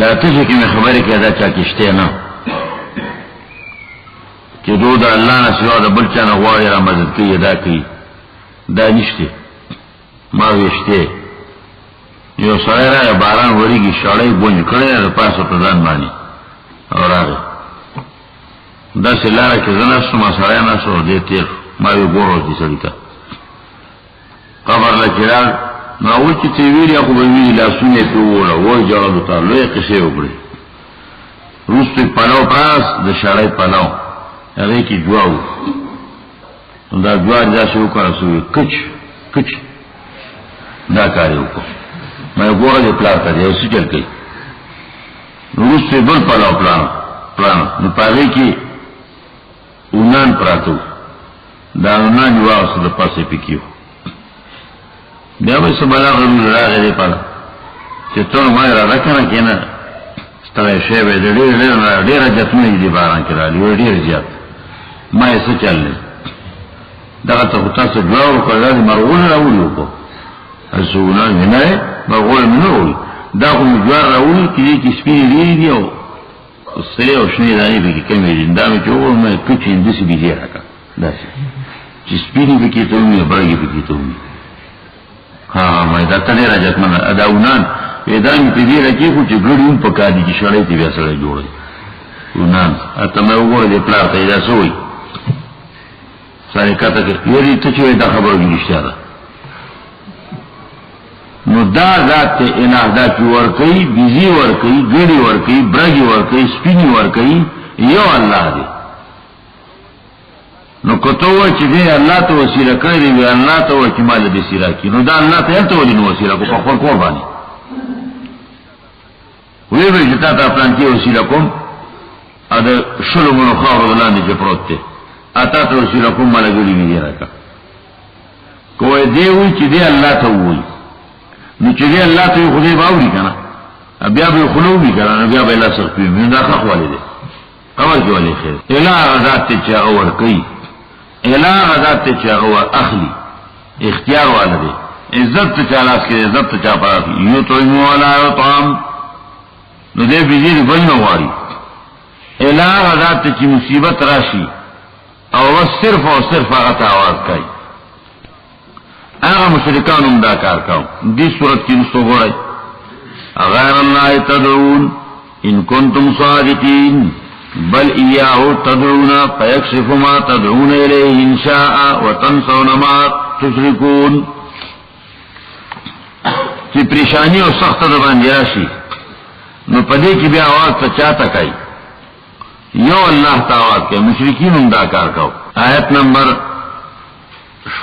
دا ته چې مې خبره کې دا چا کېشته نه چې دوی د الله نه سوا د بل چا نه غواړي را مدد کوي دا کوي دا نشته ما وشته یو سایره باران وریږي شړې بونج کړي د پاسه په ځان باندې اور هغه دا سلاره کې زنه سم سره نه شو دې تیر ما یو ګورو دي سړی قبر لچرال نو اول چې تی ویلی اخو بویلی لاسونه پیوولا وی جارادو تا لوی قصه وکړي روستوی پلاو پاس د شړای پلاو هغه کې جواو دا جوار داسې وکړه سوی کچ دا کار یې وکړو مې ګوره دې پلار ته یو څه چل کوي روستوی بل پلاو پلان نو پاره کې اونان پراتو دا اونان جواو د پاسه پکیو بیا به سبالا غوړو راغې دی پاله چې ټول ما را راکنه کینه ستړی شی به ډېر جتمه دي باران کې را لې ډېر زیات ما یې څه چلل دا ته تاسو جوړ کړل مرغون راوړو کو اسونه نه مرغون منو دا کوم جوړ راوړي چې سپینې دی او سره او شنه دانی به کې کمې دي دا مې جوړ مې کچې اندسي بيځه راکا دا چې سپینې به کې ته مې برګې به کې ته ها ما دا تلې راځت منه اداونان پیدان په دې راځي خو چې ګړون پکا دي چې شړې دی بیا سره جوړي ونان اته مې وګوره دې پلار ته دا سوې ساري کاته کې یوري ته چې دا خبره نشته ده نو دا ذات الہ دا چې ور کوي بيزي ور کوي ګړي ور کوي برګي ور کوي سپيني ور کوي یو الله دی نو کتو چې دې الله ته وسیله کړی دی الله ته ورته مال دې سیرا کی نو دا الله ته ته ولې نو وسیله کو په خپل کور باندې وی به چې تاسو پلان کې وسیله کوم ا د شلو مونږ خاور ولاندې چې پروت دی اته ته وسیله کوم ملګری نه راکا کوی دی وی چې دې الله ته وی نو چې دې الله ته خو دې باوري کنه بیا به خلوبي کنه بیا به الله سره کوي دا خو والي اول کې ولې خیر الہ ذات چې اور کوي الہ ذات چې هو اخلي اختیار والده عزت چا لاس کې عزت چا پاره یو تو مو ولا طعام نو دې بيزي بل نه واري الہ ذات چې مصیبت راشي او صرف او صرف هغه आवाज کوي هغه مشرکان هم دا کار کوي دې صورت کې مستوغړای غیر الله تدعون ان کنتم صادقین بل إياه تدعون فيكشف ما تدعون إليه إن شاء وتنسون ما تشركون چې پریشانی او سخت د باندې راشي نو پدې کې بیا आवाज ته چاته کوي یو الله تعالی کې مشرکین هم دا کار کوي آیت نمبر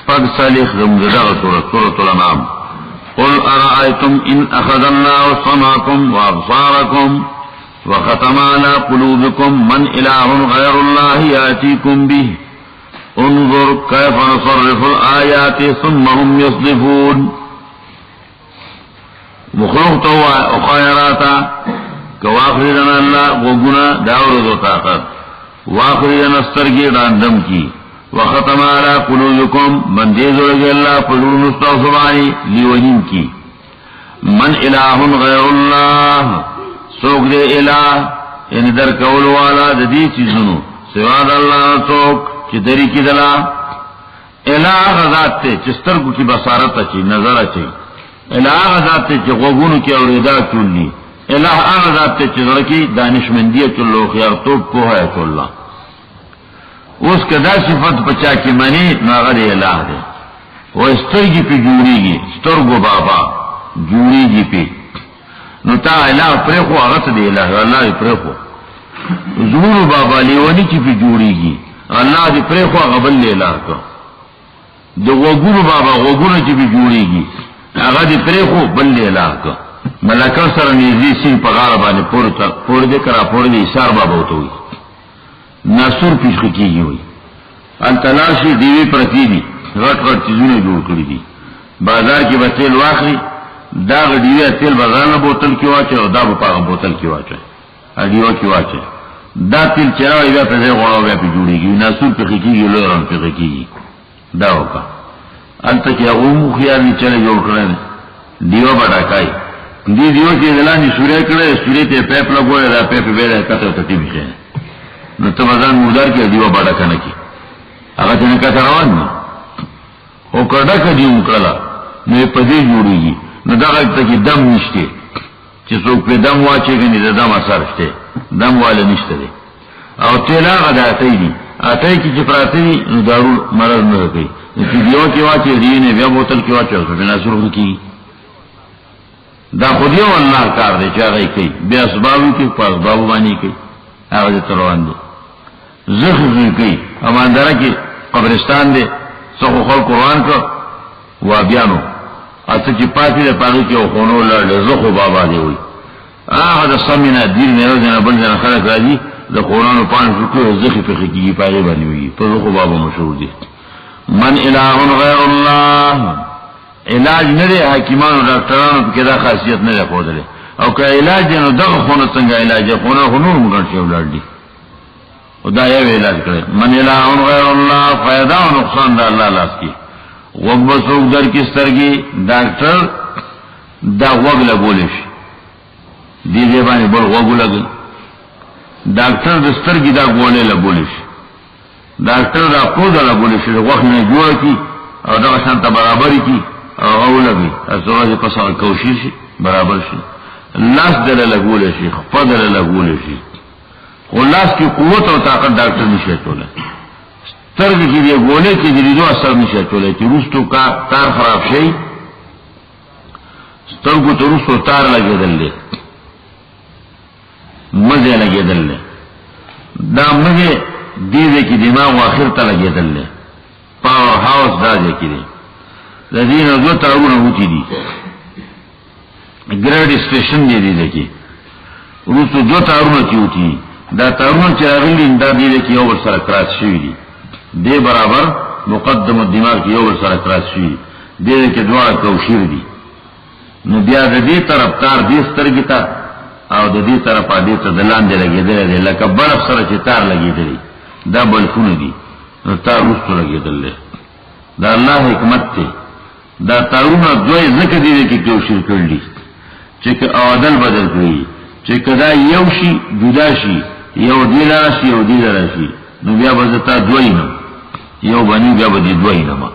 45 رمضان سورۃ الانعام قل أرأيتم إن أخذ الله سمعكم وأبصاركم وختم على قلوبكم من إله غير الله يأتيكم به انظر كيف نصرف الآيات ثم هم يصدفون مخلوق وخيراتا كواخرنا الله وقنا داور ذو طاقت واخرنا استرگی راندم کی وختم على قلوبكم من دیزو لگی اللہ فلون استغفرانی لیونین کی من إله غير الله سوک دے الہ یعنی در کول والا د دې چیزونو سوا د الله څوک چې دری کې دلا الہ ذات ته چې سترګو کې بصارت اچي نظر اچي الہ ذات ته چې غوګونو کې اوریدا چولني الہ ذات ته چې زړه کې دانشمندیت الله خيار تو کوه الله اوس کدا صفت بچا کې معنی ناغه الہ ده و سترګې په جوړيږي سترګو بابا جوړيږي په نو تا الہ پرخو هغه ته دی الہ الله پرخو زمونو بابا لیونی چې په جوړیږي الله دې پرخو هغه بل الہ کو د وګورو بابا وګورو چې په جوړیږي هغه دې پرخو بل الہ کو ملکه سره نيزي سین په غار باندې پور دې کرا پور دې اشار بابا وته وي نصر پیش کیږي وي ان تلاشي دیوی پرتی دي غټ غټ چیزونه جوړ کړی دي بازار کې بچل واخلي دا غډیوه تیل بغانه بوتل کې واچو او دا په بوتل کې واچو اډیو کې واچو دا تیل چراوي بیا په ځای غوړو بیا په جوړیږي ناسور په کېږي لورن په کېږي دا وکا انت کې هغه خو خيار نه چره جوړ کړل دیو بڑا کای دی دیو چې دلانی سورې کړه سورې ته پیپ لګوي دا پیپ به راکته ته ټیم شي نو ته ځان مودار کې دیو باډا کنه کی هغه څنګه کته روان دي او کډه کډی وکړه نو په دې جوړیږي نو دا ته کې دم نشته چې څوک په دم واچي غني د دم اثر شته دم والا نشته دي او تلا غدا ته دي اته کې چې پراته دي نو دارو مرض نه کوي چې دیو کې واچي دی نه بیا بوتل کې واچي په بنا سره کی دا خو دیو الله کار دی چې هغه کوي بیا اسبابو کې په اسباب باندې کوي هغه ته روان دي زخم کوي اماندار کې قبرستان دی څو خلک قرآن کو و بیانو اته چې پاتې ده پاره کې او خونو لړ زخو بابا دی وي هغه د سمینه دین نه راځي بل ځای خلک راځي د قرآن په پان فکر زخی په کې پاره باندې وي په زخو بابا مشهور دي من اله غیر الله علاج نه دی حکیمانو ډاکټرانو کې دا خاصیت نه راپودل او که علاج نو دغه خونه څنګه علاج خونه هنور مګر شي ولر دي او دا یو علاج کړي من اله غیر الله فائدہ او نقصان د الله لاس کې وګبسو در کې سترګي ډاکټر دا وګ لګول شي دې باندې بل وګ لګي ډاکټر د سترګي دا ګولې لګول شي ډاکټر دا کوزه لګول شي وخت نه جوړ کی او دا شانت برابر کی او اولګي ازواج په سره کوشش برابر شي لاس دل لګول شي خپل لګول شي لاس کی قوت او طاقت ډاکټر نشي کولای سترګې کې دی ګولې کې دی دوه اثر نشي کولای چې روستو کا تار خراب شي سترګو ته روستو تار لګیدل دي مزه لګیدل دي دا مزه دې کې دماغ واخر ته لګیدل دي پاور هاوس دا دې کې دي د دې نو دوه تارونه وتی دي ګریډ سټیشن دې کې روستو دوه تارونه کیوتی دا تارونه چې راغلي دا دې کې یو سره کراس شوی دي دې برابر مقدم الدماغ کې یو سره کراس شوی دې کې دواړه کوشیر دي نو بیا د دې طرف تار دې سترګې ته او د دې طرف دې ته دلان دې لګېدل دي لکه برف سره چې تار لګېدل دا بلفونه دي نو تار وستو لګېدل دا الله حکمت ته دا تارونه دوی ذکر دي کې کوشیر کړل چې عادل بدل کړی چې کدا یو شي جدا شي یو دی لاشي یو دی لاشي نو بیا بزتا دوی نه یو باندې بیا به دوی نه ما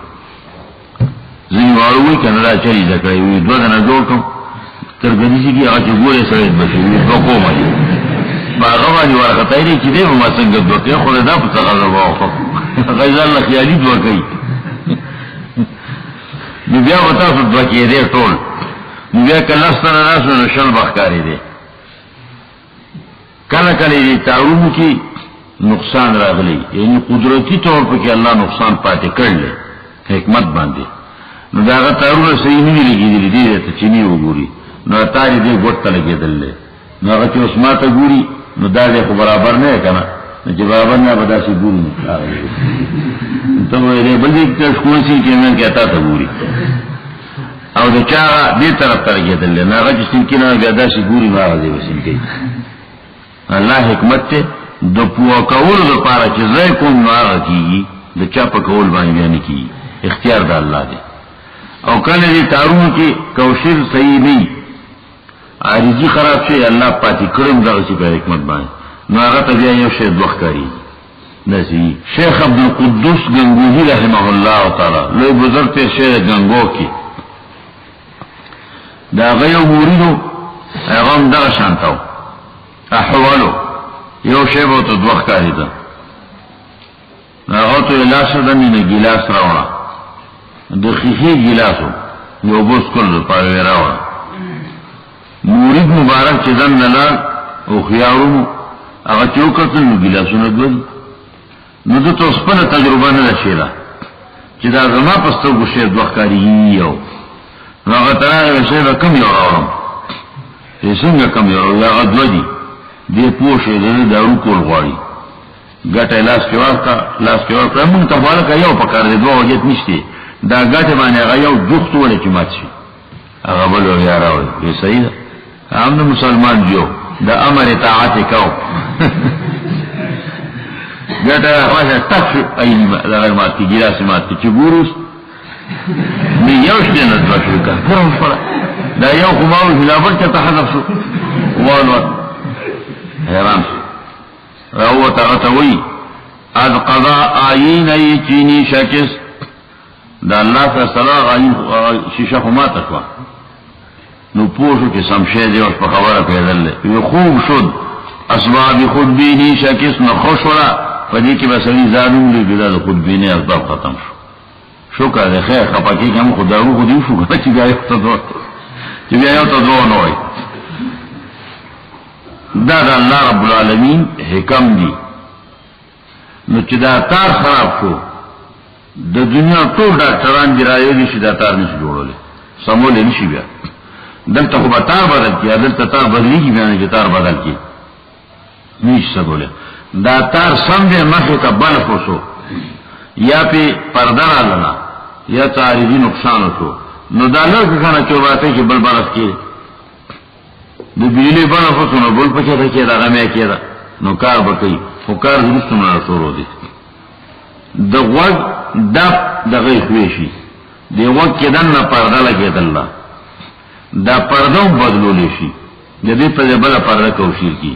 زین واروي کنه را چلی ځکه وي دوه نه جوړ کوم ترګنی چې هغه ګورې سره بشي په کومه دي باغ باندې ورغته لري چې دې ما څنګه دوکه خو دا په څنګه راوخه غزل الله خیالي دوکه نو بیا وتا په دوکه دې ټول نو بیا کله ستنه راسو نو شل بخکاری دي کله کله دې تعاون کی نقصان راغلی یعنی قدرتی طور پر کہ اللہ نقصان پاتے کر لے حکمت باندھے نو داغا تارون صحیح نہیں لگی دلی دی دیتا چینی ہو گوری نو اتاری دی گوٹتا لگی دل لے نو اگر چو اسماتا گوری نو دا دے خو برابر نہیں کنا نو چو برابر نہیں بدا سی گوری نہیں تو دے بلدی شکون سی چیمن کہتا تا گوری او دا چاہا دی طرف تا لگی دل لے نو اگر چو سنکینا بیادا سی گوری نو آغا دے وسنکی اللہ حکمت تے د پوه کول لپاره چې زای کوم نار کیږي د چا په کول باندې بیان کیږي اختیار د الله دی او کله دې تارون کې کوشش صحیح نه عارضی خراب شي الله پاتې کړم دغه چې په حکمت باندې نو هغه ته بیا یو شی دوخ کاری نسی شیخ عبد القدوس گنگوہی رحمه الله تعالی لوی بزرگ ته شیخ گنگو کی دا غيو موریدو هغه دغه شانتاو احوالو یو شی به ته دوخ کاری ده هغه ته لاس دنه نه ګلاس راوړه د خيخي ګلاسو یو بوس کول په راوړه مورید مبارک چې ځن نه او خيارو هغه چوکته نو ګلاسونه دوی نو د تاسو په تجربه نه شیلا چې دا زما پستو ګشه دوخ کاری یو هغه ترا شی به کم یو راوړم څنګه کم یو هغه دوی دې پوښې دې دارو کول غواړي ګټه لاس کې ورکا موږ ته ورکا یو پکار دې دوه وجت نشته دا ګټه باندې هغه یو جوخت ولې چې مات شي هغه بل یا راوي دې صحیح ده عام مسلمان جو دا امر اطاعت کو ګټه راځه تاسو اېنی دا مات کې ګلاس مات چې ګوروس نه یو شته نه دوه کا کوم فلا دا یو خماوی خلافت چا تحضر شو والوات حیران شو راوت غتوی از قضا آیین ای چینی شکست دا اللہ فیصلہ آیین شیشہ خمات اشوا نو پوشو چی سمشه دی وش پا خبر پیدل لے خوب شد اسباب خود بینی شکست نخوش ورا فدی که بسری زادون لی جدا دا خود بینی اسباب ختم شو شکر دی خیر خپاکی کم خود دارو خودیو شو کنا چی بیا یو تا دو نوئی دا دا اللہ رب العالمین حکم دی نو چې دا تار خراب شو د دنیا ټول ډاکټران دی رايو دي چې دا تار نشي جوړولې سمول نشي بیا دلته خو به تار بدل کړي دلته تار بدلېږي بیا نه چې تار بدل کړي نشي سمول دا تار سم دې مخه ته بل شو یا په پرده راغله یا تاریخي نقصان شو نو دا نه څنګه چې واته کې بل برس کې د بجلی باندې فسونه بل پکې راکې دا غمه کېدا نو کار وکړي خو کار درستونه شروع دي د وګ دغه خوشي دی وګ کې دنه پرده لګېدل دا پرده بدلول شي د دې په بل پرده کوشش کی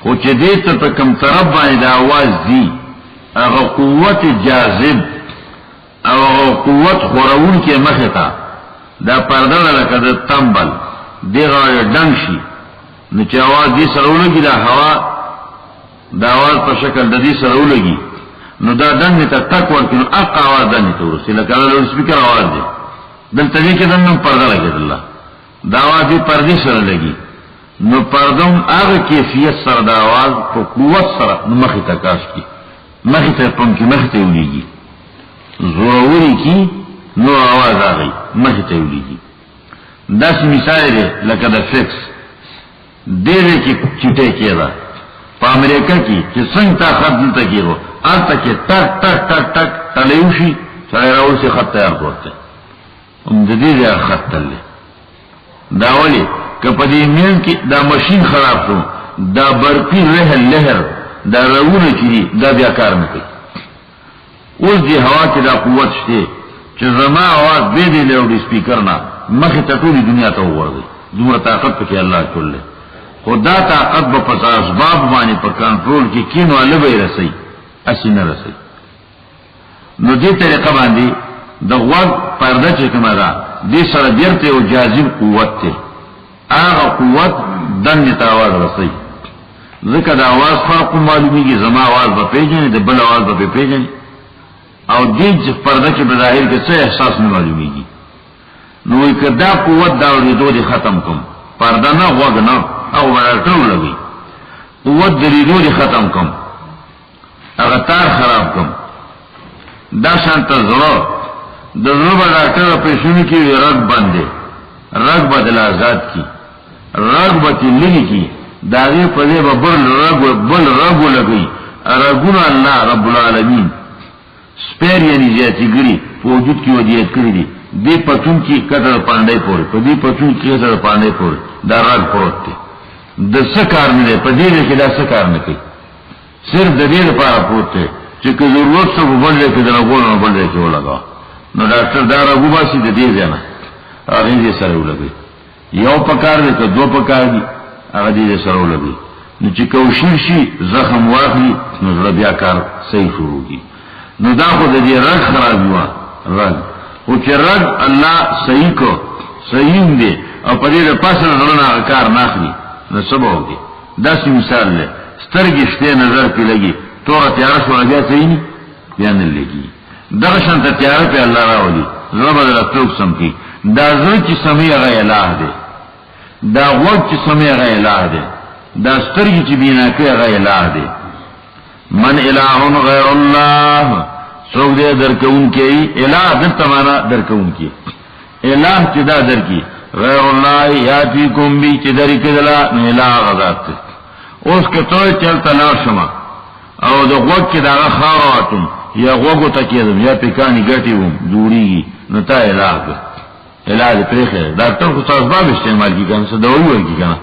خو چې دې ته کم طرف باندې د आवाज دی هغه قوت جاذب او قوت خورون کې مخه تا دا پرده لکه د تنبل دیغه ډنګ شي نو چې आवाज دې سره ولګي دا هوا دا आवाज په شکل د دې سره ولګي نو دا دنه ته تک ورته نو اق आवाज دنه تورسي لکه له سپیکر आवाज دی دلته کې دنه پرده لګیدل دا आवाज دې پردې سره لګي نو پردوم هغه کیفیت سره دا आवाज په قوت سره مخې ته کاش کی مخې ته پم کې مخې ته ولګي زوروري کی نو आवाज راغی مخې ته ولګي داس مثال دی لکه د فکس دې کې چټه کېدا په امریکا کې چې څنګه تا خط دلته کېو البته کې ټک ټک ټک ټک تلوشي سره راوځي خط تیار کوته هم دې خط تل دا ولي کپه دې مين کې دا ماشين خراب شو دا برقي لهر دا روونه چې دا بیا کار نه کوي اوس دې هوا کې دا قوت شته چې زما आवाज به دې له سپیکر نه مخه ته ټولې دنیا ته ووري دومره طاقت پکې الله ټول خدا طاقت په اسباب باندې په کنټرول کې کینو الوی رسي اسینه رسي نو دې طریقه باندې د غوږ پرده چې کومه ده دې سره بیرته او جاذب قوت ته هغه قوت دنه ته आवाज رسي ځکه دا आवाज فرق معلومیږي زما आवाज په پیژنې د بل आवाज په پیژنې او دې چې پرده کې بظاهر کې څه احساس نه معلومیږي نو کدا قوت دا ورېدو دي ختم کوم پرده نه غوږ نه او ورټول لګي قوت دریدو دي ختم کوم هغه تار خراب کوم دا شانت زړه د زړه ډاکټر په شونی کې رګ باندې رګ بدل آزاد کی رګ بتللی کی داغه په دې بل رګ لګي رګونه الله رب العالمین سپیر یعنی زیاتی ګری په وجود کې ودیت کړی دي دې پټون کې کډر پاندې پورې په دې پټون کې کډر پاندې پورې دا رګ پروت دی د څه کار نه په دې کې دا څه کار نه کوي صرف د دې لپاره پروت دی چې که ضرورت څه وبلې کې دغه بلې کې ولګا نو ډاکټر دا رګو باسي د دې ځنه هغه دې سره ولګي یو پکار دی که دو پکار دی هغه دې سره ولګي نو چې کوشش شي زخم واخلي نو زړه بیا کار صحیح شروع کی نو دا خو د دې رګ خراب و رګ او چې رګ الله صحیح کو صحیح دی او په دې پاسه نه کار نه اخلي نو سبا وږي دا مثال دی سترګې شته نظر کې لګي توره تیار شو بیا صحیح نه بیان لګي دا شانته تیار په الله راولي زړه بدل توک سم کی دا زړه چې سمي هغه الہ دی دا وخت چې سمي هغه الہ دی دا سترګې چې بینا کوي هغه الہ دی من الہ غیر الله څوک دې درکون کې الہ دلته معنا درکون کې الہ چې دا درکې غیر الله یاتیکم بی چې درکې دلا نه الہ غذات اوس کې ته چلته نه شمه او د وخت کې دا خاوراتم یا غوګو تکیدم یا پکانی ګټي وم جوړیږي نو تا علاج پرېخه ډاکټر کو تاسو به استعمال کی کنه څه دوا ورکی کنه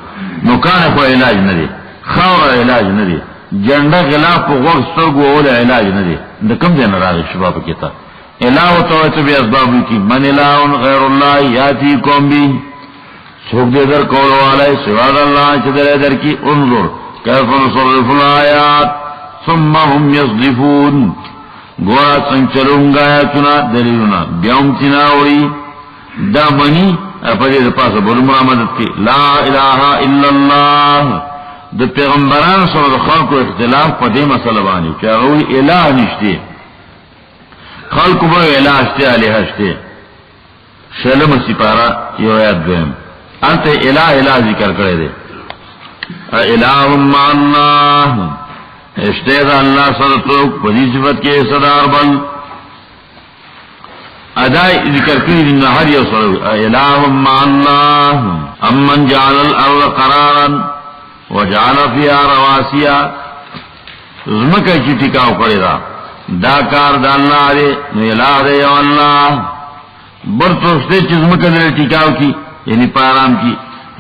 نو کانه کو علاج نه دی خاور علاج نه دی جنډه غلاف په غوږ سترګو ول علاج نه دی د کوم ځای نه راغی شباب کې تا علاوه ته به اسباب کی من الہ غیر الله یاتی کوم بی سوک دے در کولو علیہ سواد اللہ چدر در کی انظر کیف نصرف الآیات ثم هم یصدفون گورا سنچلونگا آیاتنا دلیلنا بیاوم تناوری دا منی اپدی دا پاسا بولو مرامدت کی لا الہ الا اللہ دا پیغمبران سر دا خلقو اختلاف پا دی مسئلہ بانی چا غوی الہ نشتے خلقو با الہ شتے علیہ شتے شلم سپارا یو آیات دویم انت الہ الہ ذکر کرے دے الہ مع اللہ اشتے دا اللہ صدقوک پدی صفت کے صدار بل ادائی ذکر کری دن ہر یو صدق الہ مع اللہ امن جعل الارض قرارا وجعل فیہا رواسیا زمکہ چی ٹکاو کرے دا دا کار دا اللہ دے نو الہ دے یو اللہ برتوشتے چی زمکہ دے ٹکاو کی یعنی پارام کی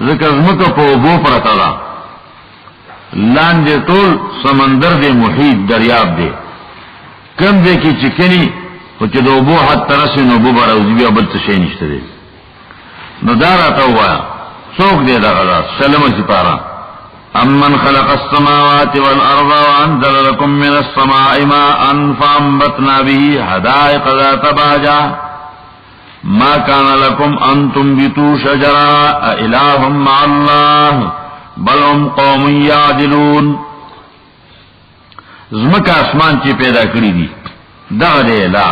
ذکر زمکہ پو بو پرتا دا لان دے طول سمندر دے محیط دریاب دے کم دے کی چکنی وچ دو بو حد ترسی نو بو براوزی بیا بلت شینشت دے نو دارا تاوایا سوک دے دا غدا سلم سپارا امن خلق السماوات والارض وانزل لكم من السماء ماء فانبتنا به حدائق ذات بهجة ما كان لكم ان تنبتوا شجرا اله مع الله بل هم قوم یعدلون زمکا اسمان چی پیدا کری دی دغ دے الہ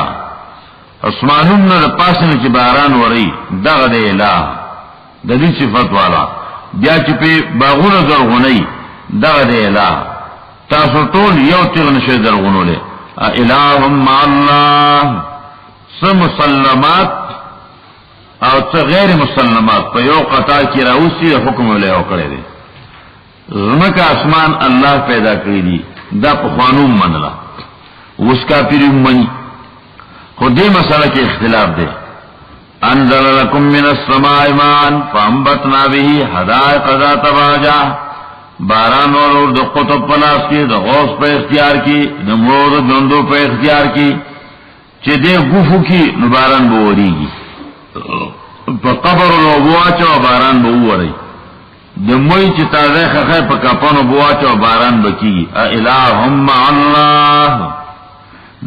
اسمانون نا دا پاسن چی باران وری دغ دے الہ دا دی صفت والا بیا چی پی باغون زرغنی دغ دے الہ تاسو طول یو تغن شای زرغنو لے الہ مع اللہ سمسلمات او تا غیر مسلمات پا یو قطع کی راوسی حکم لے اوکڑے دے زمکا اسمان اللہ پیدا کری دی دا پخوانوم منلا اس کا پیریم منی خود دے مسئلہ کے اختلاف دے انزل لکم من السماء ماء فانبتنا به حدائق ذات بهجة باران اور دا قطب پلاس کی دا غوث پہ اختیار کی دا مرود جندو پہ اختیار کی چے دے گفو کی نباران بوری گی پا قبر الوبواچا و باران بوری دموی چی تازه خخی پا کپانو بواچا و باران بکی الہم مع اللہ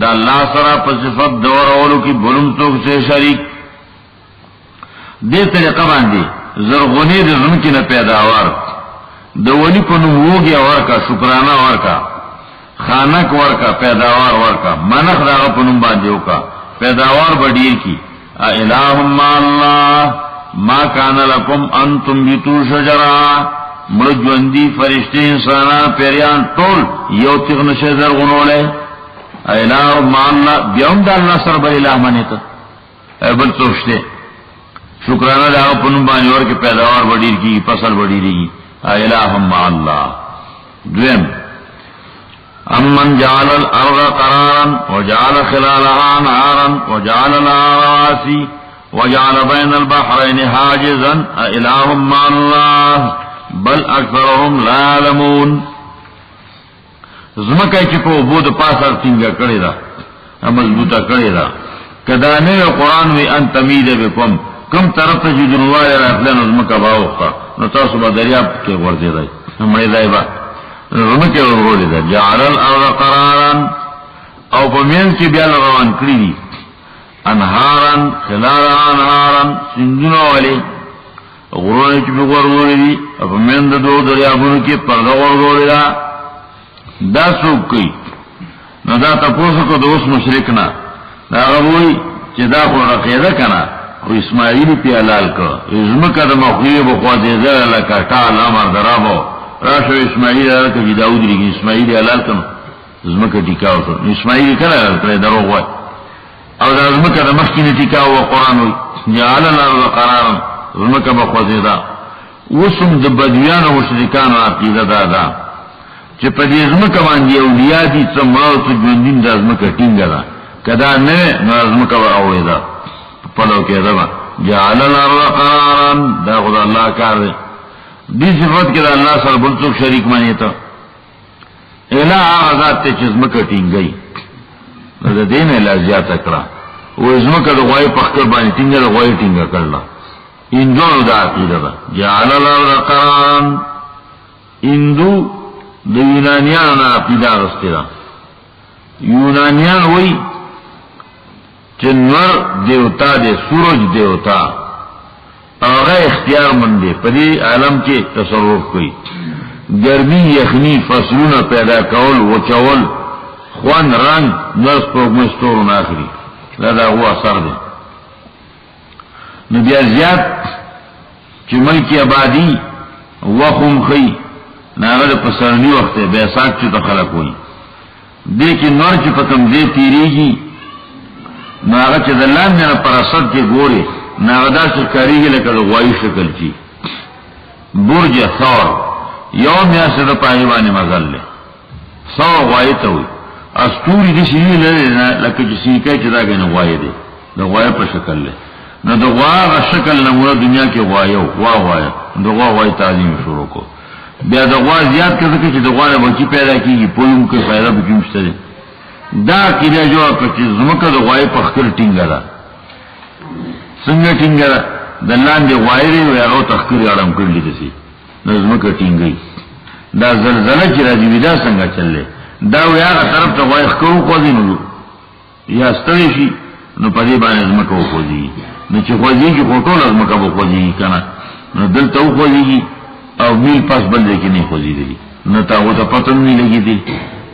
دا اللہ سرا پا صفت دور اولو کی بلوم توک سے شریک دے طریقہ باندی زرغنی دے زنکی نا پیداوار دا ولی پنو ووگی ورکا شکرانہ ورکا خانک ورکا پیداوار ورکا منخ داغا پنو باندیو کا پیداوار بڑیر کی الہم مع اللہ ما کان لکم ان تنبتوا شجرا مرجوندی فرشتے انسانان پیریان طول یو تغن شجر غنولے الہ مع اللہ بیاوم دا اللہ سر بل الہ منیتا بل توشتے شکرانہ دا پنم بانیور کے پیداوار بڑیر کی فصل بڑیری کی الہ مع اللہ دویم امن جعل الارض قرارا وجعل خلالها انہارا وجعل لها رواسی وجعل بين البحرين حاجزا الہ مع اللہ بل اکثرهم لا يعلمون زمکہ چکو بود پاسر تنگا کڑی دا مضبوطہ کڑی دا کدانے قرآن وی ان تمید بکم کم طرف تا جدنوار رفلین زمکہ باوخا نتاسو با دریاب کے غرزی دا ہماری دائی با زمکہ غرزی دا جعل الارض قرارا او پمین چی بیال روان کری دی انہارا خلالها انہارا سندون والی غرون چی بی غرزوری دی اپا من دو دریابونو کی پرد غرزوری دا دا سوک کئی نا دا تپوسو کو دوست مشرکنا دا غبوئی چی دا خور رقیده کنا خو اسماعیلی پی علال که ازمکا دا مخویه بخوا دیزر لکا تال امر درابو راشو اسماعیلی علال که بی داود لیکن اسماعیلی علال کنو ازمکا ٹکاو سو اسماعیلی کنا علال کنه دروغ وای او دا ازمکا دا مخکین ٹکاو و قرآن وی جعل الارض قرارا ازمکا بخوا دیزا وسم دا بدویان و مشرکان و عقیده دادا چه پا دی ازمکا باندی اولیاء دی چه مراو چه جوندین دا ازمکا ٹینگا دا کدا نوے نو ازمکا با اولی دا پلو که دا با جعل الارض قرارا دا خدا اللہ کار دے دی صفت که دا اللہ سر بلتوک شریک مانی تا الہ آغازات تے چه ازمکا ٹینگئی دا دین الہ زیادہ کرا و ازمکا دا غوائی پخکر بانی ٹینگا دا غوائی ٹینگا کرلا اندو دا عقیده دا جعل الارض قرارا اندو دا یونانیان عقیده غستی دا یونانیان وی چنور دیوتا دے سورج دیوتا آغا اختیار مندے پدی عالم کے تصرف کوئی گرمی یخنی فصلون پیدا کول وچول خوان رنگ نرس پروگمستور ناخری لذا هو اثر دے نبی ازیاد چی ملکی آبادی وخم خی ناغد پسرنی وقت ہے بیساک چی تخلق ہوئی دیکن نور چی پکم دے تیری گی ناغد چی دلان دینا پراسد کے گورے ناغدار چی کاری گی لکل غوائی شکل چی برج ثور یوم یاسد پاہیوانی مغل لے ثور غوائی تاوی استوری دی سیوی لے لکل چی سیکای چی دا گئی نغوائی دے دا غوائی پر شکل لے نہ دا غوائی غا شکل نمورا دنیا کے غوائی غوائی دا غوائی تعظیم شروع کو بیا دا غوائی زیاد کرده که چی دا غوائی بچی پیدا کی گی پویم که فائدہ بکیمشتا دے دا کیلیا جو اکر چی زمکا دا غوائی پخکر ٹنگا دا سنگا ٹنگا دا دلان دے غوائی رے وی اغاو تخکر آرام کرلی دسی دا زمکا ٹنگی دا زلزلہ چی راجی ویدا سنگا چل لے دا وی آغا طرف تا غوائی خکرو خوزی نلو یا ستویشی نو پدی بانی زمکا و خوزی نو چی خوزی کی خوطول ازمکا با خوزی کنا نو دل تا و خوزی کی او میل پاس بلدے کی نہیں خوزی دی نو تا وہ تا پتن نہیں لگی دی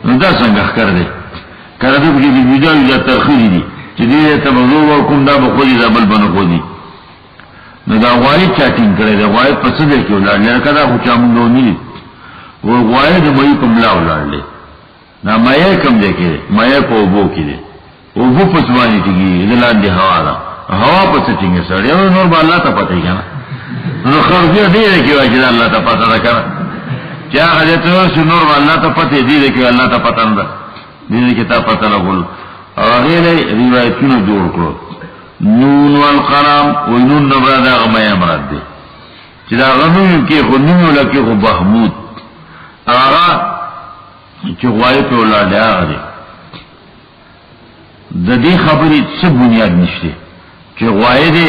نو دا سنگا خکر دے کردو کی دی ویجا ترخیری دی چی دی تا بغلو و کم دا با خوزی دا بل بنا خوزی نو دا غوائی چاٹنگ کرے دا غوائی پسدے کی اولاد لے رکا دا خوچا مندو نیلی وہ غوائی دا مئی کم لا اولاد لے نا مئی کم دے کے مئی پا اوبو کی دے اوبو پسوانی تیگی دلان دی ہوا دا ہوا پس ٹنگے سڑے اور نور با اللہ تا پتہ ہی کنا نو خرفیہ دیدے کیوا چیزا اللہ تا پتہ دا کنا چاہ خجتو سو نور با اللہ تا پتہ دیدے کیوا اللہ تا پتہ دا دیدے کی تا پتہ لگولو اور غیر روایتونو جوڑ کرو نون والقرام وینون نبرا دا غمی امراد دے چیزا غنون کی خود نون لکی خود بحمود آغا چی غوائی پہ اولاد آغا دے دا دی خبری سب بنیاد نشتے چی غوائی دے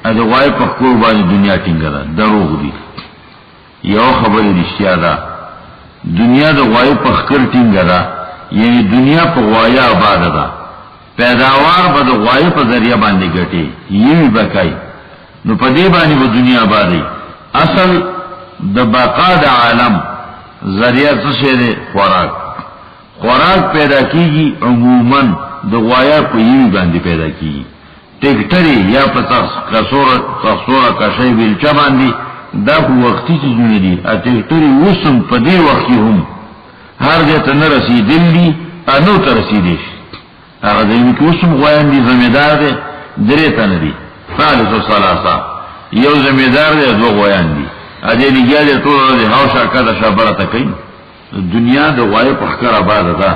از غوائی پہ قربانی دنیا ٹنگا دا دروغ دی یو خبری رشتیا دا دنیا دا غوائی پہ خکر ٹنگا دا یعنی دنیا پہ غوائی آباد دا پیداوار با دا غوائی پہ ذریعہ باندے گٹے یہ بکائی نو پہ دے بانی با دنیا آبادی اصل دا بقا دا عالم ذریعہ سشے دے خوراک پیدا کی گی عموماً دا غوایا پہ یہ باندے پیدا کی گی ٹیکٹری یا پہ تخصورا کشای بیلچا باندی دا پہ وقتی چیزونے دی ٹیکٹری وسم پہ دے وقتی ہم ہر دیتا نرسی دل دی انو تا رسیدیش اگر دیمی که وسم غوایان دی زمیدار دی دریتا ندی ثالث و ثلاثا یو زمیدار دی دو غوایان دی ادی نگیا دی طول را دی حوشا کتا شابرتا کئی دنیا دا غوائی پخکر آباد دا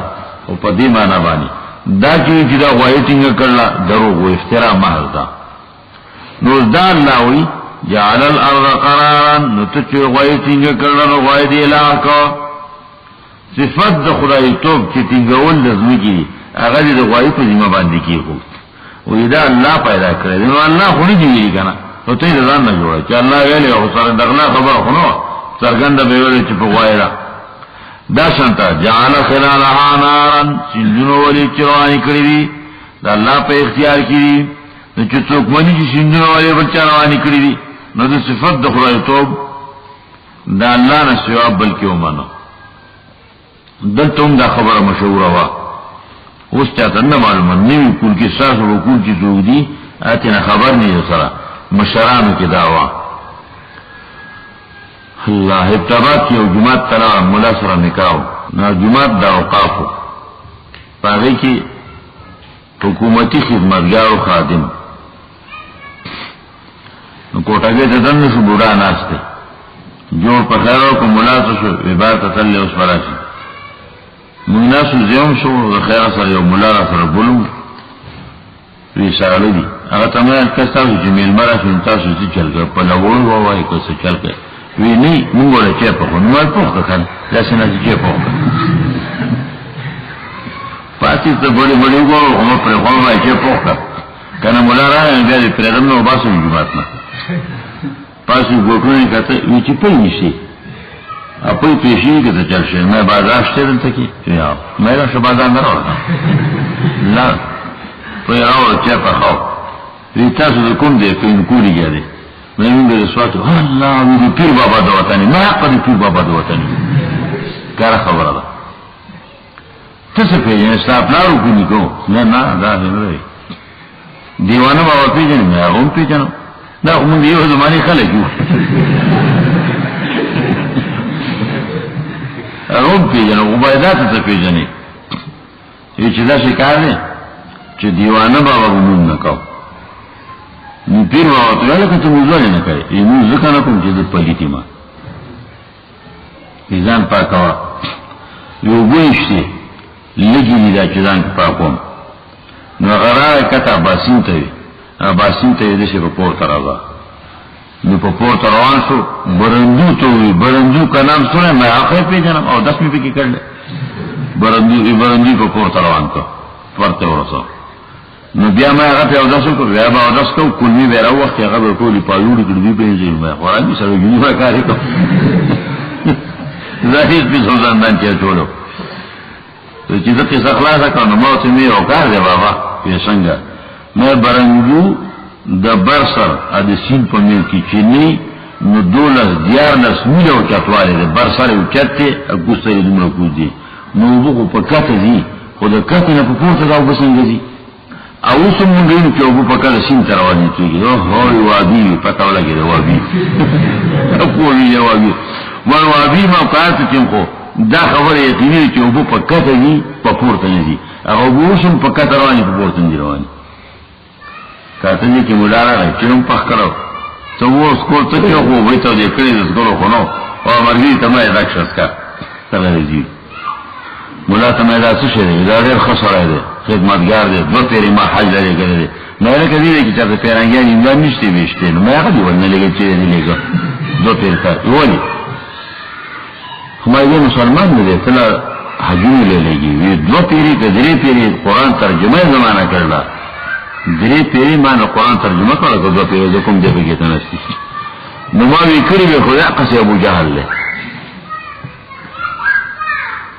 و پا دی مانا بانی دا چوئی چی دا غوائی تنگا کرلا دروغ و افترا محض دا نوز دا اللہ وی جعل الارض قرارا نو تچوئی غوائی تنگا کرلا نو غوائی دی علاقا صفت دا خدای توب چی تنگاول لازمی کی دی اگر دی دا غوائی پا زیمہ باندی کی خوب وی دا اللہ پیدا کرے دی نو اللہ خونی دیویلی کنا تو تی دا دان نجوڑا چی اللہ ویلی و سر دغنا خبر خونو سرگند بیولی چی پا غوائی دا دا شانتا جعل خلالها نارا سندونو ولی چروانی کری دی دا اللہ پا اختیار کی دی دا چی چوکمانی چی سندونو ولی بچا روانی کری دی نو دا صفت دا خدای توب دا اللہ نسواب بلکی امانا دل تم دا خبر مشہور ہوا اس چاہتا نا معلومان نوی کل کی ساس و کل کی زوگ دی آتی نا خبر نہیں سرا مشرانو کی دعوی اللہ ابتباد کی جماعت تلا ملا سرا نکاو نا جماعت دا اوقافو پاگئی کی حکومتی خدمتگار و خادم کوٹاگے تدن شو بوڑا ناستے جوڑ پخیرو کو ملا شو عبادت تلے اس براشی مناسو زیوم شو خیر سر یو ملا سر بلو وی سالو دی اگر تمہیں کستاو جمیل مرا شو انتاسو سی چل کر پلاوڑ ہوا کسو چل کر وی نہیں منگو لے چے پخو نمال پخ کن جیسے نا چے پخ کن پاتی تا بڑی بڑی گو ہم پر خواب آئی چے پخ کن کنا ملا رہا ہے بیادی پریدم نو باسو جماعتنا پاسو ګوټونه کته وی چې په نشي اپوی پیشی که تا چل شد میں بازار شتے دلتا کی یا میرا شو بازار نراؤ لا پوی راؤ چه پا خواو وی تاسو دا کم دے که انکوری گیا دے میں من بے رسواتو اللہ وی دی پیر بابا دواتانی ما حق دی پیر بابا دواتانی کارا خبر دا تسا پیجن استاپلارو کنی کو نا دا نرائی دیوانا بابا پیجن میں اغم پیجنو دا خمون دیو زمانی خلقیو روم پیجنو عبایدات تا پیجنی یہ چی دا شکار دے چی دیوانا بابا بمون نکاو نی پیر بابا تو یالکا تا موزوالی نکای یہ موز ذکا نکم چی دا پلیتی ما ایزان پاکاوا یو گوشتی لگی لیدا چی دان پاکوم نو غرار کتا باسین تاوی باسین تاوی دشی پا پورتا رازا نو پا پورتا روان شو برندو تووی برندو کا نام سنے میں آخر پی جنم او 10 پی کر لے برندو پا پورتا روان کو پورتا ورسو نو بیا میں آخر پی او 10 کو بیا با او 10 کو کلمی بیرا وقت یا غبر کولی پالوڑی کردوی پینزیل میں خورامی سر جنوبا کاری کو ظاہر پی سوزاندان چیا چھوڑو تو چیزا قصہ خلاصا کنو موت میں اوکار دے بابا پیسنگا میں برندو دا برسر اد سین په میل کې چینی نو 12 میل او چتواله ده برسر او چته اګوستې دومره کو دي نو وګو په کته دي خو دا کته نه په پورته دا وبسنګ دي او سم مونږ کې وګو په کله سین تروانی کیږي او هو وادي پتا ولګي دا وادي په وی وادي ور وادي ما پات کې خو دا خبره یقیني چې وګو په کته دي په پورته نه دي هغه وګوشم په کته رواني په پورته دي رواني کہتے ہیں کہ ملارا ہے چنم پخ کرو تو وہ اسکول تو کیوں ہو وہی تو دیکھ رہے اسکول خونو اور مرگی تمہیں رکشس کا تغیر جی ملا تمہیں دا سشے دے ادارے خسر ہے دے خدمتگار دے دو تیری ماں حج لے کرے دے میں نے کہی دے کہ چاہتے پیرانگیاں امدان نشتے بیشتے میں کہا دیولنے لگے چیزے نہیں لے گا دو تیر کا وہ نہیں ہمارے مسلمان میں دے تلا حجون لے لے گی دو تیری کا دری تیری قرآن ترجمہ زمانہ کر لا دری پیری مانا قرآن ترجمہ کرا کہ دو پیری دو کم جبه گیتا نستی نماوی کری بے خدا قصی ابو جہل لے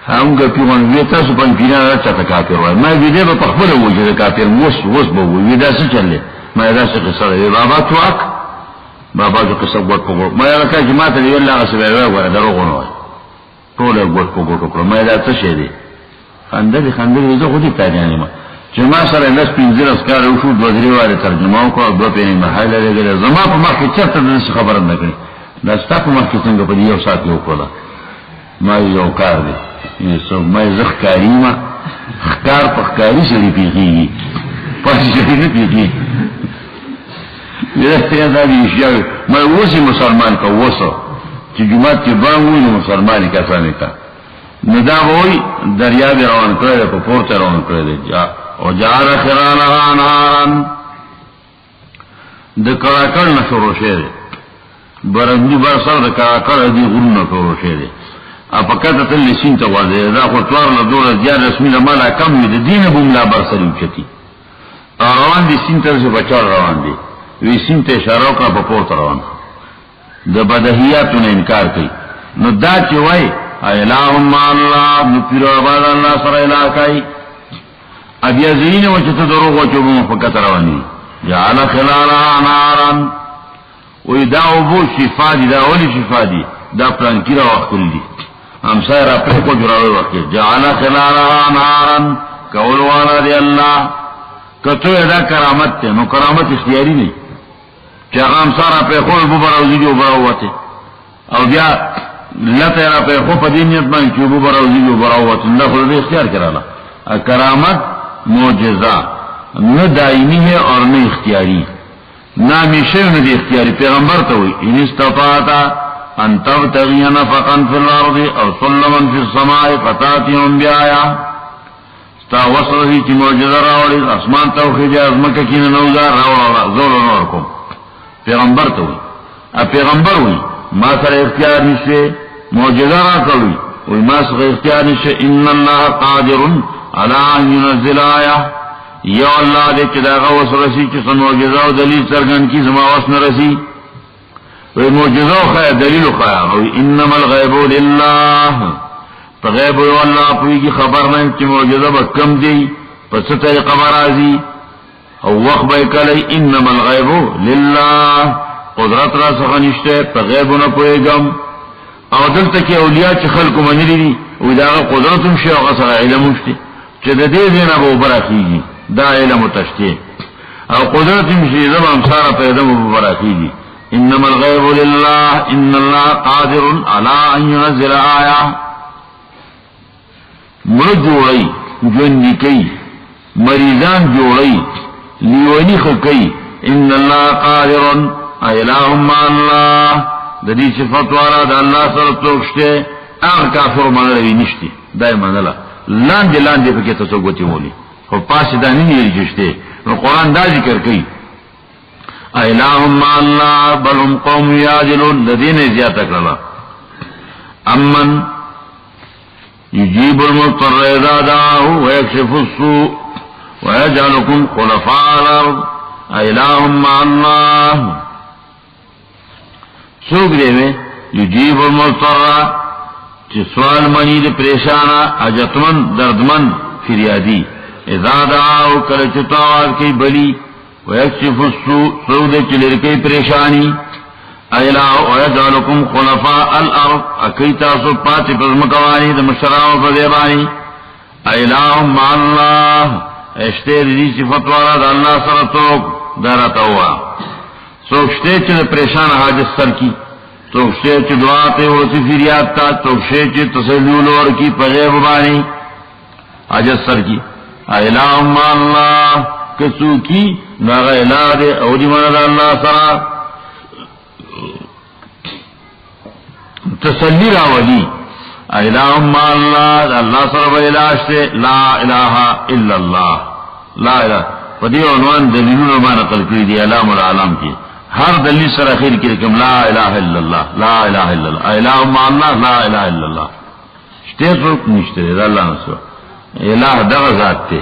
ہم گا پیوان ویتا سو پان پینا رچا تا کافر ہوئی میں ویدے با پخبر ہوئی جدا کافر وس با ہوئی ویدا سی چل لے میں دا سی قصہ لے بابا تو آک بابا جو قصہ گوٹ پکڑ میں رکا جماعت لیو اللہ غصب ایوے گوارا درو غنوائی طول گوٹ پکڑ پکڑ میں دا تشے دے خندلی ویزا خودی پیجانی ما جما سره لس پینځل اسکار او شو دوه درې واره ترجمه وکړه دوه پیری محله لګره زما په مخ کې چرته د خبره نه کړې دا ستاسو مخ کې څنګه په یو سات یو کوله ما یو کار دی یې سو ما زخ کاریما خکار په کاری سره پیږي پاتې نه پیږي یې دا دی چې ما وسی مسلمان کا وسو چې جمعه کې باندې مسلمان کا څنګه تا ندا وای دریا دی روان کړی په پورته روان کړی دی او جعل خلالها نارا د کراکړ نه شروع شوه برندو برسر د کراکړ دی غرونه شروع شوه اپا کته تل سین ته وځي دا خو ټول له دوره زیات رسمي نه مالا کم دي دینه بوملا برسر وچتی روان دي سین ته څه بچار روان دي وی سین ته اشاره وکړه په پورته روان د بدهیاتونو انکار کوي نو دا چې وای الہم اللہ نپیرو عباد اللہ سر علاقائی اب یزین وچتا دروغ وچوبو مفکت روانی جعل خلالها نارا وی دا ابو شفا دی دا اولی شفا دی دا پلانکی را وقت دی ہم سائر اپنے کو جراوی وقت جعل خلالها نارا کولوانا دی اللہ کتو دا کرامت تے نو کرامت اختیاری نہیں چاہاں ہم سارا پہ خود بو براوزی جو براوتے او بیا لته را په خو په دینیت باندې چې وو براوزی او براوت الله خو دې اختیار کړاله کرامت معجزہ نہ دائمی ہے اور نہ اختیاری نہ ہمیشہ نہ اختیاری پیغمبر تو ہوئی ان استطاعت ان تبتغي نفقا في الارض او سلما في السماء فتاتهم بآية تا وصله کی معجزہ راوړي اسمان ته خو ازمکه کینه نوزار راوړل زور نور کوم پیغمبر تو ہوئی ا پیغمبر ہوئی ما سره اختیار نشته معجزہ را کوي او ما سره اختیار نشته ان الله قادر على ان ينزل آیه یا الله دې چې دا غوس رسی چې معجزہ او دلیل څرګند کی زما واس نه رسی وی معجزو خواہ دلیلو خواہ وی انما الغیب للہ پا غیب وی واللہ پوئی کی خبر نہیں چی معجزہ با کم دی پس طریقہ برازی او وقت بای کلی انما الغیب للہ قدرت را سخنشتے پا غیبو نپوئی گم او دلتا کی اولیاء چی خلقو منلی دی وی داغا قدرتم شی او غصر علموشتی چی دا دی دینا با براخیگی دا علمو تشتی او قدرتم شی زب امسارا پیدمو براخیگی انما الغیب للہ ان اللہ قادر علی ان ينزل آیا مر جوڑی جوندی کئی مریضان جوڑی لیونی خکی ان اللہ قادر الہ ما اللہ دا دی صفت والا دا اللہ سر توکشتے اغر کافر منلوی نشتی دای منلا لاندی لاندی پکی تصوگوتی مولی خب پاس دانی نیری جشتے قرآن دا ذکر کئی الہ ما اللہ بل هم قوم یاجلون لدین زیادہ کرلا امن یجیب المضطر اذا دعاه ویکشف السوء ویجعلکم خلفاء الارض الہ ما اللہ سوک دے میں یجیب المضطر چی سوال منید پریشانا اجتمن دردمن فریادی اذا دعاه کلچتا آواز کی بلی ویکشف السوء سود چلرکی پریشانی الہ ویجعلکم خلفاء الارض اکیتا سو پاتی پزمکوانی دا مشراو پزیبانی الہ مع اللہ اشتے دی صفت والا دا اللہ سرطوک دارتا ہوا سوکشتے چل پریشان حاجت سر کی سوکشتے چل دعاتے ورسی فریاد تا سوکشتے چل تسلیول ورکی پغیب بانی حاجت سر کی الہ مع اللہ کسو کی ناغا الہ دے او دی من دا اللہ سرا تسلی راولی الہ ما اللہ اللہ سر و الہشتے لا الہ الا اللہ لا الہ فدی عنوان دلیلون ما نقل کری دی علام العالم کی ہر دلیل سر اخیر کی رکم لا الہ الا اللہ لا الہ الا اللہ الہ ما اللہ لا الہ الا اللہ شتے سرک نشتے دا اللہ نسو الہ دغ ذات تے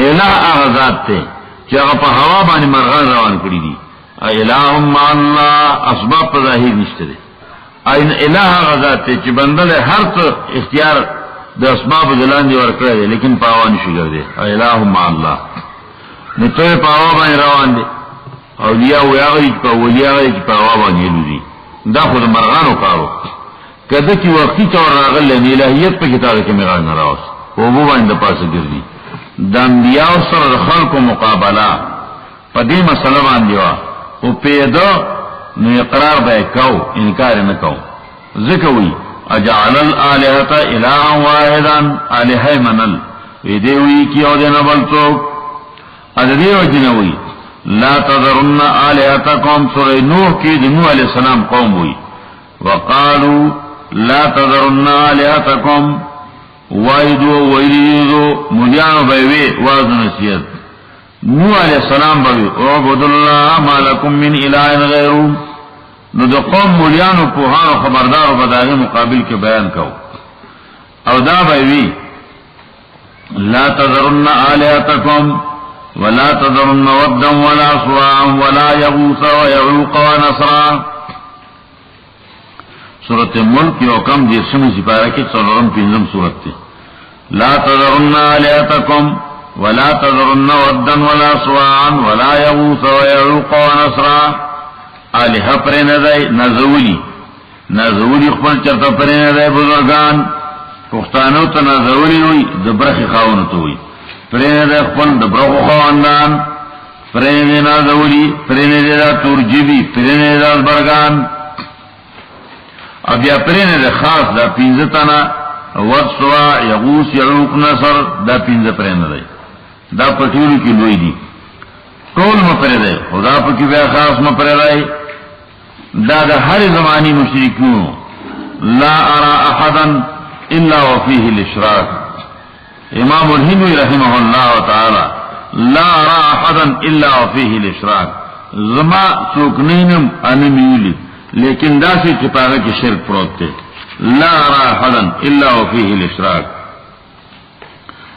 الہ آغازات تے چی اگا پا ہوا بانی مرغان روان کری دی الہ ما اللہ اسباب پا ظاہر نشتے دے این الہ آغازات تے چی بندل ہر تو اختیار دا اسباب دلان دی ورکر دے لیکن پاوانی شگر دے الہ ما اللہ نتوی پا ہوا بانی روان دے اولیاء ویاغی پا اولیاء غی پا ہوا بانی یلو دی دا خود مرغانو کارو کدہ کی وقتی چور راغل لین الہیت پا کتاب کے مغان نراؤس وہ بانی دا پاس گردی دا انبیاء سر خلق و مقابلہ پا دی مسئلہ باندیوا او پیدا نو اقرار بے کو انکار نکو ذکوی اجعل الالہتا الہا واحدا آلہی منل ویدیوی کی او دینا بلتوک ادھیو جنوی لا تذرن آلہتکم سورہ نوح کی دی نوح علیہ السلام قوم ہوئی وقالو لا تذرن آلہتکم وائدو ویلیدو ملیانو بیوی واض نسیت نوح علیہ السلام بیوی اعبد اللہ ما لکم من الہ غیرو نو دو قوم ملیانو پوہانو خبردارو بداغی مقابل کے بیان کو او دا بیوی لا تذرن آلہتکم ولا تذرن ودا ولا سواعا ولا یغوث ویعوق ونصرا سورت ملک یو کم دیرشم سپارہ کی سورم پنزم سورت تی لا تذرن آلہتکم ولا تذرن ودا ولا سواعا ولا یغوث ویعوق ونصرا آلہہ پر ندائی نزولی خپل چرتا پر ندائی بزرگان پختانو تا نزولی ہوئی دبرخ خاونتو ہوئی پر ندائی خپل دبرخ خواندان پر ندائی نزولی پر ندائی تورجیبی پر ندائی برگان اب یا پرین دا خاص دا پینزتانا ود سوا یغوس یعوق نصر دا پینز پرین دا دا پتیولو کی لوئی دی کول مپر دے خدا پا کی بیا خاص مپر دے دا ہر زمانی مشرکیون لا ارى احدا الا وفيه الاشراك امام الہندوی رحمہ اللہ تعالی لا ارى احدا الا وفيه الاشراك زما سوکنینم انمیولی لیکن دا سی چپاگا کی شرک پروتے لا ارى احدا الا وفيه الاشراك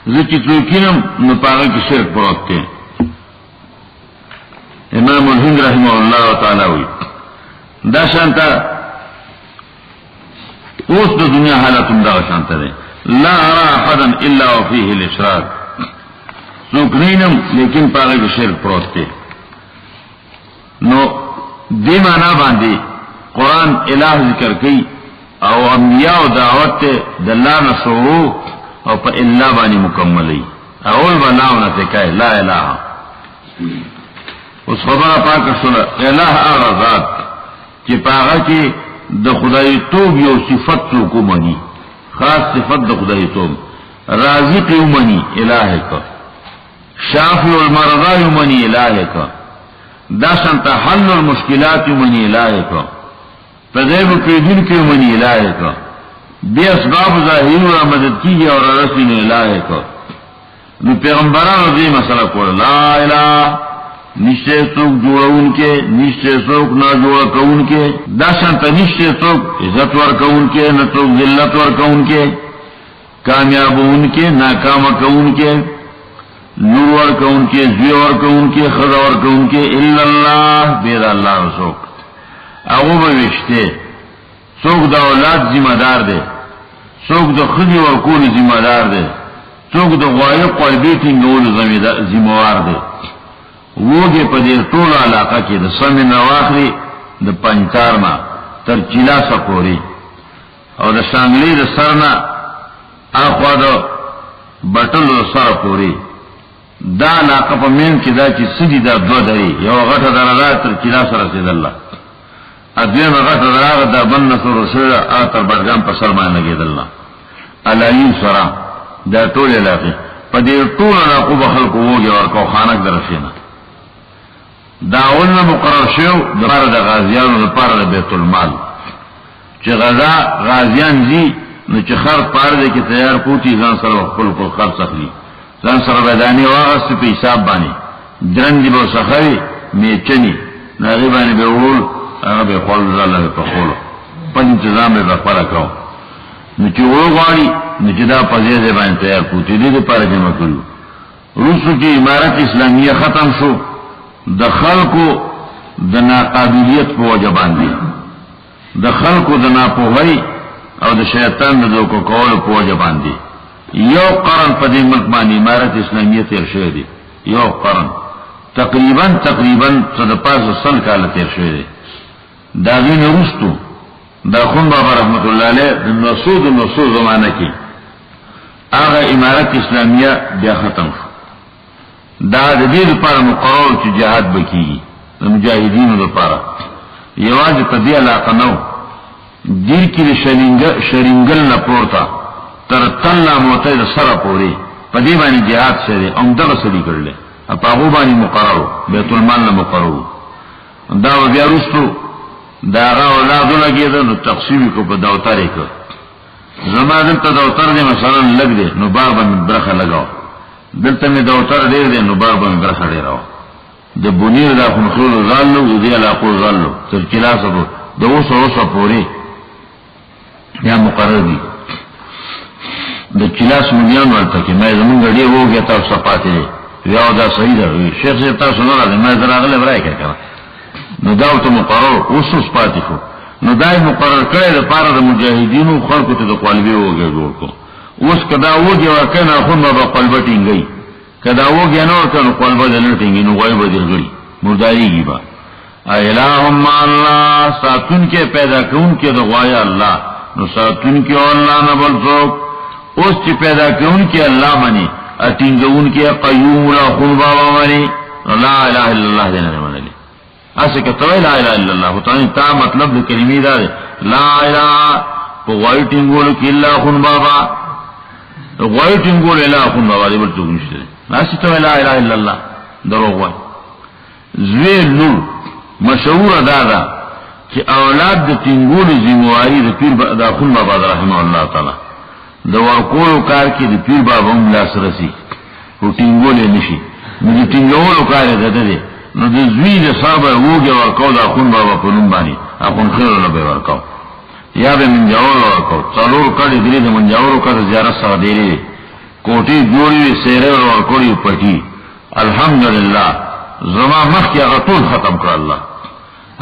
زکی سوکنم نپاگا کی شرک پروتے امام الہند رحمہ اللہ تعالی ہوئی دا شانتا اوس د دنیا حالتم دا شانتا ده لا ارى احدا الا وفيه الاشراك سوکنینم لیکن پاگه که شرک پروسته نو دی مانا باندی قرآن الہ ذکر کی او انبیاء و دعوت دلہ نشورو او پا اللہ بانی مکملی اول بناو نتکای لا الہ اس خبر پاک سنو الہ آغا ذات چی پاگه کی د خدای توب یو صفت سوکو منی خاص صفت د خدای توب رازق یو منی الہ کا شافی المرضى یمنی الہ کا داشن حل المشکلات یمنی الہ کا فضیب قیدن کی یمنی الہ کا بے اسباب ظاہر و مدد کی اور رسین الہ کا نو پیغمبران رضی مسئلہ کو لا الہ نشتے سوک جوڑون کے نشتے سوک نہ جوڑ کون کے داشن نشتے سوک عزت ور کون کے نہ سوک ذلت ور کون کے کامیاب ان کے ناکام کون کے نور ورکا ان کے زوی ورکا ان کے خدا ورکا ان کے الا اللہ بید اللہ رسوک اغو بوشتے سوک دا اولاد ذمہ دار دے سوک دا خدی ورکون ذمہ دار دے سوک دا غایق قلبی تنگول ذمہ وار دے وہ دے پا دیر طول علاقہ کی دا سمن رواخری دا پنچارنا تر چلا سپوری اور دا شانگلی دا سرنا آخوا دا بطل دا سر پوری دا علاقہ پا مین کی دا چی سدی دا دو دری یو غٹ درگا تر چلا سر رسید اللہ ادویم غٹ درگا دا بند نصر رسول آتر بڑگام پا سرمان لگید اللہ علائین سرا دا طول علاقی پا دیر طول علاقو بخلقو ہوگی ورکو خانک در رسینا دا اولنا مقرر شو دا پار دا غازیان دا پار دا بیت المال چی غزا غازیان زی نو چی خرد پار دے کی تیار پوتی زان سر وقل کل خرد سخلی زان سر بدانی واغست پی حساب بانی درندی با سخری میچنی ناغی بانی بے اول اگا بے خول زاللہ بے پخولو پل انتظام بے بخبر کاؤ نو چی اول غاری نو چی دا پزیز بانی تیار پوتی دی پار جمع کرو روسو کی امارت اسلامیہ ختم شو د خلقو د ناقابلیت په وجه باندې د خلقو د ناپوهۍ او د شیطان د دوکو کولو په وجه باندې یو قرن په دې ملک باندې امارت اسلامیه تیر شوی دی یو قرن تقریبا څه د پاسه سل کال تیر شوی دی دا غین وروستو دا خون بابا رحمت الله علیه د نصود زمانه کې هغه امارت اسلامیه بیا ختم شو دا د دې لپاره مقرر چې جهاد وکړي د مجاهدینو لپاره یواز په دې علاقه نو دیر کې شرینګل نه پورته تر تله موته د سره پوري په دې باندې جهاد شری هم دغه سړي کړل په هغه باندې مقرر بیت المال نه مقرر دا بیا وروستو دا اولادو لګیدل نو تقسیم کو په دوتارې کو زمادن ته دوتر دې مثلا لګ دې نو بار باندې برخه لگاو دلته می دوتر ډیر دې نو بار باندې برخه ډیراو د بنیر دا خنخول زالو دې علاقو زالو تر کلاسو د اوسو پوری یا مقرر دي د کلاس مليان ورته کې مې زمونږ ډیر وګه تاسو پاتې یو دا صحیح ده شیخ صاحب تاسو نه راځي مې دراغله برای کړه نو دا ته مقرر اوسو پاتې شو نو دای مقرر کړی د پاره د مجاهدینو خلکو ته د قلبي وګه جوړ کو اوس کدا وګه ورکنه خو ما په قلب ټینګي کدا وګه نه ورکنه قلب دې ټینګي نو غوي بدل غړي مرداریږي با الہم الله ساتون کې پیدا کون کې د غوايا الله نو ساتون کې الله نه بل څوک اوس چې پیدا کون کې الله مني اټینګون کې قیوم لا خلوا ومني لا اله الا الله دې نه منلي اسه کې تو لا اله الا الله تعالی تا مطلب د کلمې دا لا اله په غوايا ټینګول کې الله خون بابا غوايا ټینګول الله خون بابا دې بل څوک نشته اسه تو لا اله الا الله دروغ وای زوی نور مشهور دادا چې اولاد د ټینګول ذمہواری د پیر د خون بابا رحمه الله تعالی د ورکول کار کې د پیر بابا هم لاس رسی او ټینګول نشي نو د ټینګول کار ده نو د زوی د صاحب وګه ورکول د خون بابا په نوم باندې اخون خیر نه به ورکاو یا به من جوړ ورکاو څلور کړي دې د من جوړ کړه زیارت سره دی کوټي جوړي سیره ورکوړي پټي الحمدلله زما مخ کې هغه ټول ختم کړ الله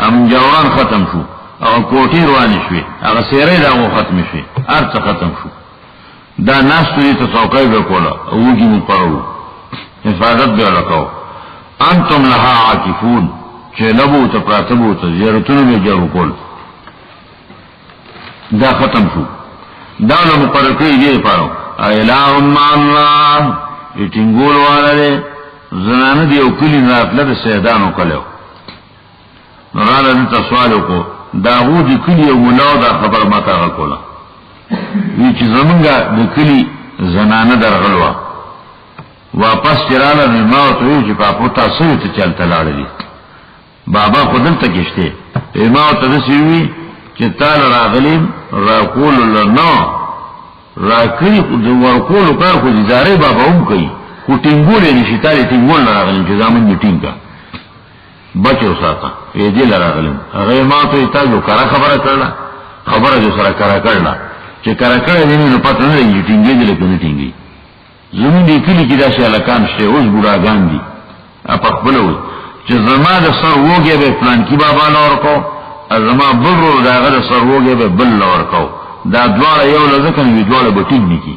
ام جوران ختم شو او کوټی روان شوي هغه سیرې دا ختم شي ارڅ ختم شو دا ناس ته څوکۍ به کوله اوږي مو پرو حفاظت به وکاو انتم لها عاکفون چې لبو ته پراتبو ته زیارتونه به جوړ کول دا ختم شو دا نو مقرر کړی دی پاره الہ مع الله یټینګول والے زنانه دی او کلی راتله د سیدانو کلو نو رااله د سوال کو داوود کلی او مولا دا خبر ماته کوله وی چې زمونږه د کلی زنانه درغلوا واپس چراله نو ما ته چې په پورتا سره ته چلته لاړې بابا خودل ته کېشته ما ته سوي چې تعالی راغلیم راقول لنا راکړي د ورکول کار خو ادارې بابا هم کوي کو ټینګول نشي تعالی ټینګول راغلیم چې زمون میټینګه بچو ساته دې لراغلم هغه ما ته تاسو کرا خبره کړله خبره جو سره کرا کړله چې کرا کړه دې نو پته نه لګي ټینګې دې لکه ټینګې زمون دې کلی کې دا شي الکان شته اوس ګډاګان دي اپ خپلوي چې زما د سر وګه به پلان کې بابا لور کو زما بل داغه د سر وګه به بل لور کو دا دواړه یو لزکه وی دواړه به ټینګ نکی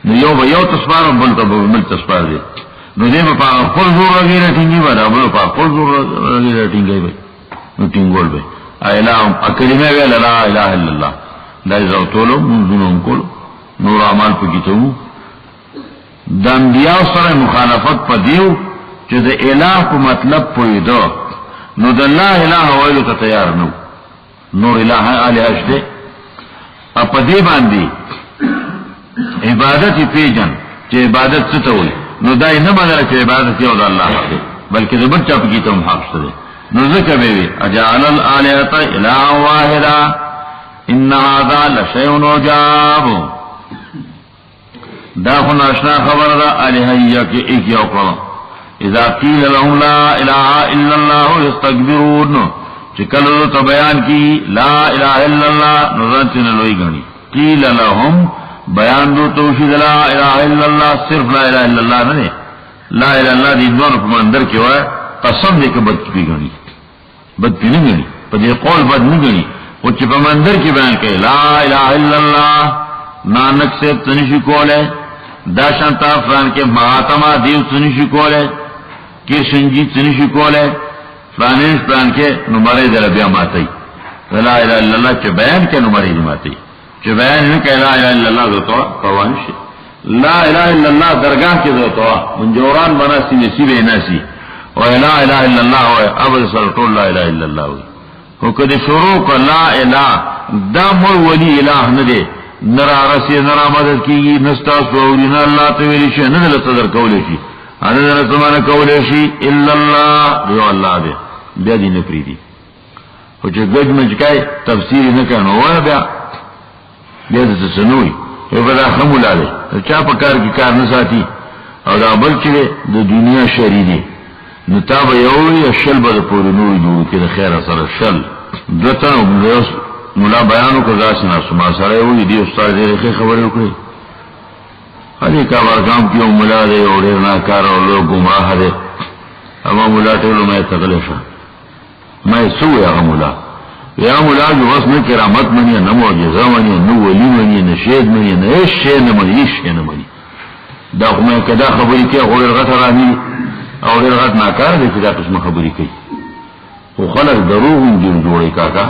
نو یو به یو تصویر بل ته بل تصویر دي نو دې په خپل زور راګیره ټینګي وره بل په خپل زور راګیره ټینګي به نو ټینګول به اعلان کلمه ویل لا اله الا الله دا یو ټولو منځونو کول نور اعمال پکې د انبیاء سره مخالفت پدیو چې د الہ په مطلب پویدو نو د لا اله ویلو ته تیار نو نور الہ الہ اشته په دې باندې عبادت پیجن چې عبادت څه ته وي نو دای نه مانره چې عبادت یو د الله دی بلکې د بل چا په کې ته حق شته نو ذکر به اجعل الالهه اله واحده ان هذا لشيء عجاب دا خو ناشنا خبر ده الہیہ کې ایک یو کړه اذا قيل لهم لا اله الا الله يستكبرون چې کله ته بیان کی لا اله الا الله نو ځان لوی غني قيل لهم بیان دو توحید لا اله الا الله صرف لا اله الا الله نه لا اله الا الله دې دوه په اندر کې وای قسم دې کې بد کی غني بد نه غني په دې قول بد نه غني او چې په اندر کې بیان کړي لا اله الا الله نانک سے تنشی کوله دا شانتا فران کې مہاتما دیو تنشی کوله کې شنجي تنشی کوله فرانش فران کې نمبرې در بیا ماتي لا اله الا الله چې بیان کې نمبرې ماتي چې بیان نه کړي لا اله الا الله دوته قوان شي لا اله الا الله درگاه کې دوته منجوران بنا سي نصیب ناسي او لا اله الا الله او ابد سر لا اله الا الله او کله شروع ک لا اله دا مو ولي اله نه دي نرا رسی نرا مدد کی نستا سورینا اللہ تویلی شی ندل صدر کولی شی اندر سمان کولی شی الا اللہ دیو اللہ دے بیا دی نپری دی او چه گج مجکای تفسیری نکنو وانا بیا دا سنوی او بدا خمولا دے چا پا کار کی کار نساتی او دا بل چوے دا دنیا شری دی نتاب یوی شل بدا پوری نوری دو که دا خیر اثر شل دوتا او مولا بیانو کو ذات سنا سما سره وی دی استاد دې خبرو کوي هدي کا ورګام کیو مولا دې اورې نه کار او لو گمراه دې اما مولا ټول مې تکلیف مې سو یا مولا جو وس نه کرامت منی نه معجزه منی نه ولی منی نه شهید منی نه هیڅ شی نه منی هیڅ نه منی دا کومه کدا خبرې کې اورې غته رانی او ډېر غت نه کار دې چې دا قسم خبرې کوي او خلک دروغ جوړي کاکا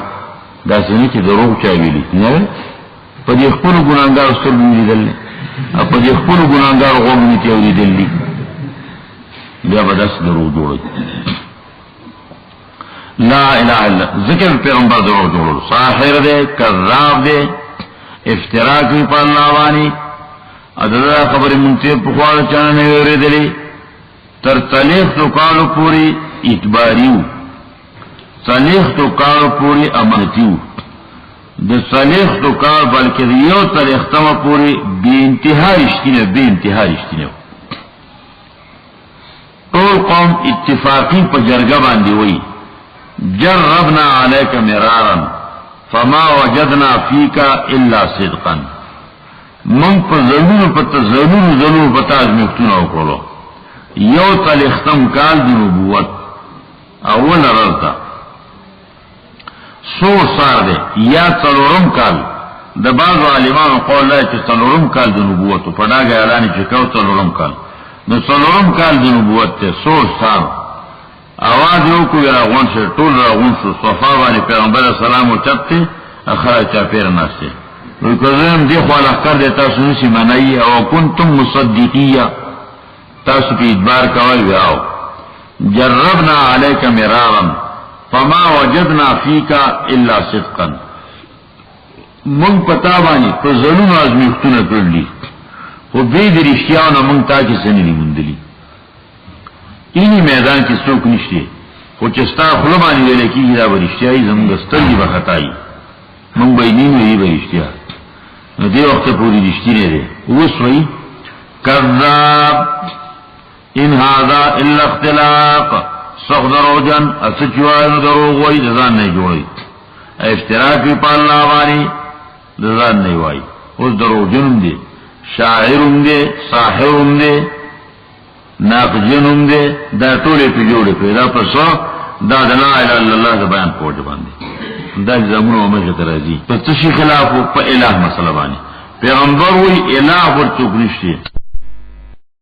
دا څنګه چې دروغ چا ویلي نه په دې خپل ګناګار سره ویل په دې خپل ګناګار غوږ ته ویل بیا به داس دروغ جوړي لا اله الا ذکر پیغمبر دروغ جوړ ساحر دې کذاب دې افترا کوي په الله باندې اذا خبر مونږ په خواله چانه نه ورېدلې تر تلیخ تو کالو پوری اعتباریو صالح تو کار پوری امانتیو د صالح تو کار بلکې یو تر ختمه پوری بے انتها رښتینه بے انتها رښتینه ټول قوم اتفاقی په جرګه باندې وای جربنا عليك مرارا فما وجدنا فيك الا صدقا من په زلون په تاج مفتونه وکړو یو تل ختم کال د نبوت اول راځه سو سار دے یا څلورم کال د بعض عالمانو قول دی چې څلورم کال د نبوت په ډاګه اعلان چې کو څلورم کال نو څلورم کال د نبوت ته سو سار आवाज یو کو راغون شه ټول راغون شو صفا باندې پیغمبر سلام او چپته اخر چا پیر ناشته نو کوم دی خو الله کړ دې تاسو نسی منای او کنتم مصدقیه تاسو په ادبار کوي واو جربنا عليك مرارا فما وجدنا فيك الا صدقا من پتا باندې په زلون ازمیختونه کړلی خو دې د رښتیاونه مونږ ته کې سنې مونډلی اینی میدان کې څوک نشته خو چې ستا خپل باندې ویل کېږي دا ورشتيایي زموږ سترګې به خطای مونږ به نیمه یې ورشتیا نو دې وخت پورې رښتینه ده اوس وایي کذاب ان هذا الا اختلاق صغدروجن اسچوان دروغ وای ځان نه جوړي اشتراکی په الله باندې ځان نه وای اوس دروغجن دي شاعرون دي ساحرون دي ناقجنون دي دا ټولې په جوړه پیدا پسو دا لا اله الا الله د بیان کوټ باندې دا زمونو مجه راځي په څه خلاف په الہ مسله باندې پیغمبر وی الہ ورته نشته